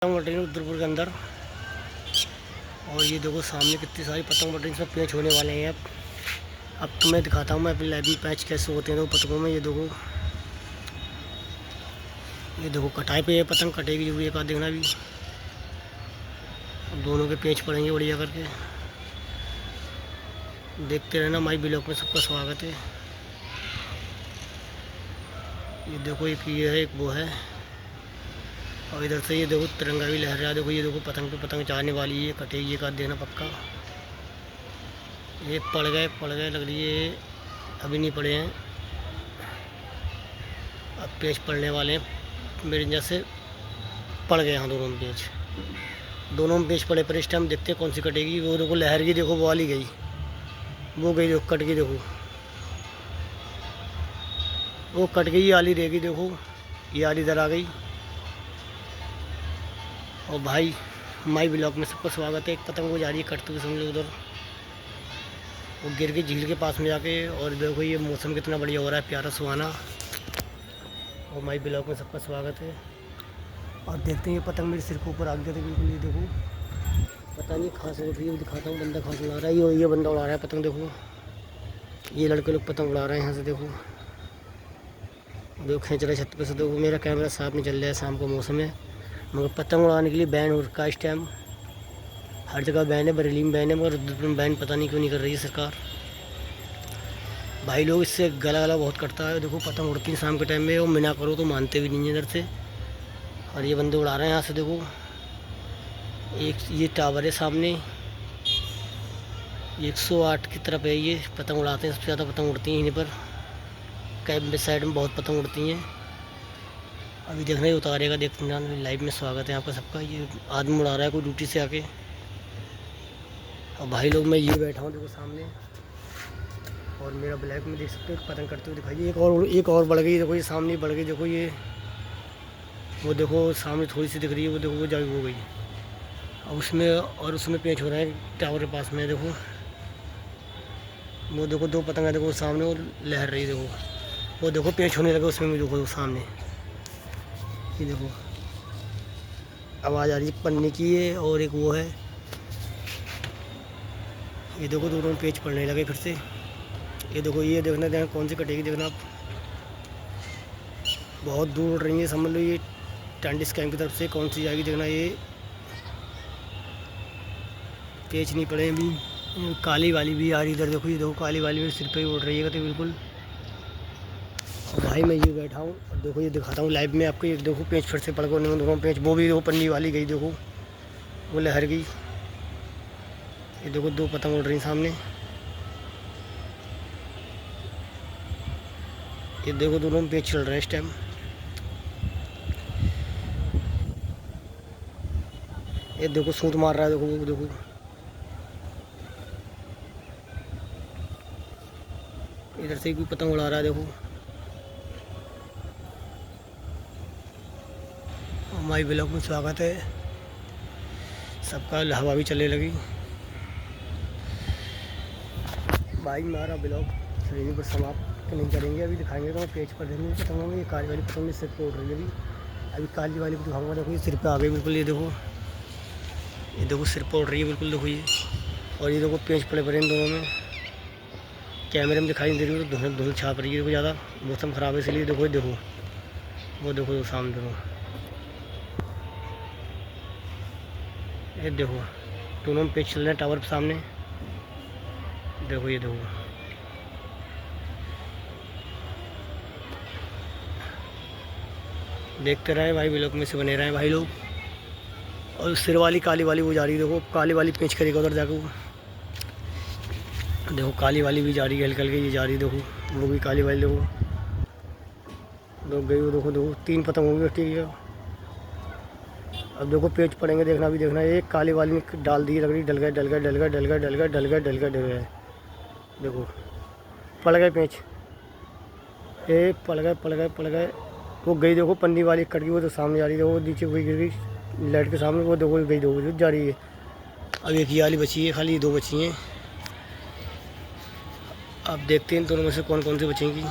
पतंग बट रुद्रपुर के अंदर। और ये देखो सामने कितनी सारी पतंग बट इसमें पैच होने वाले हैं। अब तुम्हें दिखाता हूँ मैं अपनी लाइव में पैच कैसे होते हैं। तो पतंगों में ये देखो कटाई पे ये पतंग कटेगी जरूर एक आध देखना भी। अब दोनों के पैच पड़ेंगे बढ़िया करके। देखते रहना माई ब्लॉग में। सबका स्वागत है। ये देखो एक ये है एक वो है। और इधर से ये देखो तिरंगा भी लहर रहा है। देखो ये देखो पतंग पे पतंग चाहने वाली है। कटेगी एक आध देना पक्का। ये पड़ गए लग रही है। अभी नहीं पड़े हैं, अब पेच पड़ने वाले हैं। मेरे वजह से पड़ गए यहाँ दोनों में पेच पड़े। पर इस टाइम देखते हैं कौन सी कटेगी। वो देखो लहर की देखो वो वाली गई, वो गई देखो कट गई। देखो वो कट गई, ये आली रहेगी। देखो ये आली इधर आ गई। और भाई माई ब्लॉग में सबका स्वागत है। एक पतंग वो जा रही है कटते हुए समझ लो उधर, वो गिर गई झील के पास में जाके। और देखो ये मौसम कितना बढ़िया हो रहा है, प्यारा सुहाना। और माई ब्लॉग में सबका स्वागत है। और देखते हैं ये पतंग मेरे सिर के ऊपर आ गया था बिल्कुल। ये देखो पता नहीं खांस उड़ रही है, दिखाता हूँ। बंदा खांस उड़ा रहा है। ये बंदा उड़ा रहा है पतंग। देखो ये लड़के लोग पतंग उड़ा रहे हैं यहाँ से। देखो खींच रहा है छत पे से। देखो मेरा कैमरा साफ नहीं चल रहा है, शाम का मौसम है। मगर पतंग उड़ाने के लिए बैन हो रखा है इस टाइम। हर जगह बैन है, बरेली में बैन है, मगर रुद्रपुर में बैन पता नहीं क्यों नहीं कर रही है सरकार। भाई लोग इससे गला बहुत कटता है। देखो पतंग उड़ती है शाम के टाइम में, और मना करो तो मानते भी नहीं है इधर से। और ये बंदे उड़ा रहे हैं यहाँ से। देखो एक ये टावर है सामने, 108 की तरफ है। ये पतंग उड़ाते हैं, सबसे ज़्यादा पतंग उड़ती हैं यहीं पर। कैब साइड में बहुत पतंग उड़ती हैं। अभी देखना ही उतारेगा, देखना। लाइव में स्वागत है आपका सबका। ये आदमी उड़ा रहा है कोई ड्यूटी से आके। और भाई लोग मैं ये बैठा हूँ देखो सामने, और मेरा ब्लैक में देख सकते हो पतंग करते हुए दिखाइए। एक और बढ़ गई। देखो ये सामने बढ़ गई। देखो ये वो देखो सामने थोड़ी सी दिख रही है। वो देखो वो जागी हो गई। अब उसमें पेच हो रहा है टावर के पास में। देखो वो देखो दो पतंग है। देखो सामने वो लहर रही है। देखो वो देखो पेच होने लगे उसमें भी। देखो सामने ये देखो आवाज़ आ रही है पन्नी की है। और एक वो है, ये देखो दोनों में पेच पड़ने लगे फिर से। ये देखो ये देखना कौन सी कटेगी। देखना आप बहुत दूर उड़ रही है समझ लो। ये टांडिस कैंप की तरफ से कौन सी जाएगी देखना। ये पेच नहीं पड़े अभी। काली वाली भी आ रही इधर। देखो ये देखो काली वाली मेरे सिर पे ही उड़ रही है तो बिल्कुल। और भाई मैं ये बैठा हूँ और देखो ये दिखाता हूँ लाइव में आपको। ये देखो पेच फिर से पड़ गए दोनों पेच। वो भी देखो पन्नी वाली गई। देखो वो लहर गई। ये देखो दो पतंग उड़ रही सामने। ये देखो दोनों में पेच चल रहा है इस टाइम। ये देखो सूत मार रहा है। देखो वो देखो इधर से कोई पतंग उड़ा रहा है। देखो माई ब्लॉग में स्वागत है सबका। हवा भी चलने लगी। भाई हमारा ब्लॉग यहीं पर समाप्त नहीं करेंगे। अभी दिखाएंगे तो पेज पर देंगे पतंगों में। ये काली वाली पतंग में सिर पर उड़ रही है अभी काली वाली को दिखाऊंगा। देखो ये सिर पे आ गई बिल्कुल। ये देखो सिर पर उड़ रही है बिल्कुल। देखो ये, और ये देखो पेज पड़े पड़े इन दोनों में। कैमरे में दिखाई नहीं दे रही है तो धुल छाप रही है। देखो ज़्यादा मौसम ख़राब है इसलिए। देखो वो देखो सामने। देखो ये देखो दोनों में पेज चल रहे हैं टावर के सामने। देखो ये देखो देखते रहे भाई ब्लॉग में से बने रहे भाई लोग। और सिर वाली काली वाली वो जा रही है। देखो काली वाली पेंच करेगा उधर जाकर। देखो काली वाली भी जा रही है हल्के हल्के। ये जा रही है देखो वो भी काली वाली। देखो लोग गई वो। देखो 3 पतंग होंगी ठीक है। अब देखो पेच पड़ेंगे देखना भी देखना। एक काली वाली ने डाल दी लग रही। डल गए। देखो पड़ गए पेच। ये पड़ गए। वो गई देखो पन्नी वाली कट गई। वो तो सामने जा रही है। वो नीचे वही गिर गई लाइट के सामने। वो देखो गई दो जा रही है। अब एक ये वाली बची है, खाली 2 बची हैं। अब देखते हैं दोनों में से कौन कौन सी बचेंगी।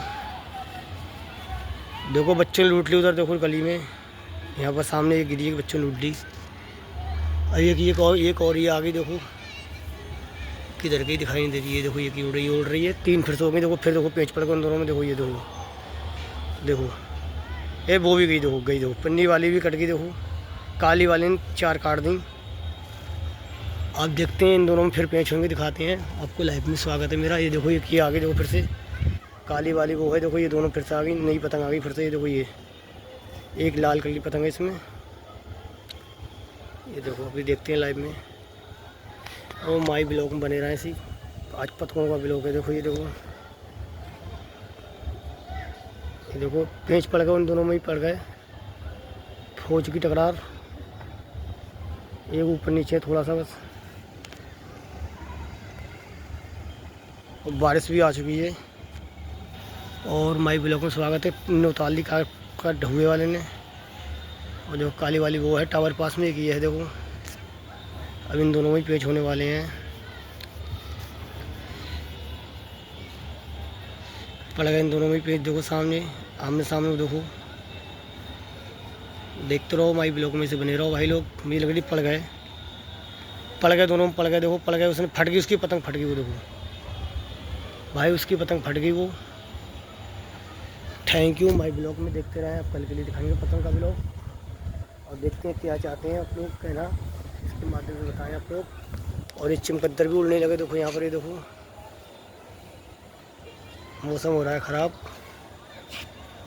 देखो बच्चों ने लूट ली उधर। देखो गली में यहाँ पर सामने एक गिरी बच्चों ने लूट ली। अब एक और ये आ गई, देखो किधर गई दिखाई नहीं दे रही है। देखो ये की उड़ रही है। 3 फिर से हो गई। देखो फिर देखो पेंच पड़ गए उन दोनों में। देखो ये देखो ये वो भी गई, देखो गई। देखो पन्नी वाली भी कट गई। देखो काली वाली ने 4 काट दी। आप देखते हैं इन दोनों में फिर पेंच होंगे, दिखाते हैं आपको। लाइव में स्वागत है मेरा। ये देखो ये आ गई। देखो फिर से काली वाली वो है। देखो ये दोनों फिर से आ गई, नई पतंग आ गई फिर से। ये देखो ये एक लाल कलर की पतंग है इसमें। ये देखो अभी देखते हैं लाइव में। और माई ब्लॉग में बने रहे ऐसी। आज पतंगों का ब्लॉग है। देखो ये देखो पेंच पड़ गए, उन दोनों में ही पड़ गए। फौज की टकरार, एक ऊपर नीचे थोड़ा सा बस। और बारिश भी आ चुकी है। और माई ब्लॉग में स्वागत है। नौताली का ढुए वाले ने। और जो काली वाली वो है टावर पास में की है। देखो अब इन दोनों में ही पेंच होने वाले हैं। पड़ गए इन दोनों में ही पेंच। देखो सामने आमने सामने देखो। देखते रहो माई ब्लॉग में से बने रहो भाई लोग। मुझे लग रही पड़ गए दोनों में पड़ गए। देखो पड़ गए, उसने फट गई, उसकी पतंग फट गई। वो देखो भाई उसकी पतंग फट गई वो। Thank you. माई ब्लॉग में देखते रहें, आप कल के लिए दिखाएंगे पतंग का ब्लॉग। और देखते हैं क्या चाहते हैं आप लोग कहना, इसके माध्यम से बताएं आप लोग। और ये चमकद्दर भी उड़ने लगे। देखो यहाँ पर, ये देखो मौसम हो रहा है ख़राब।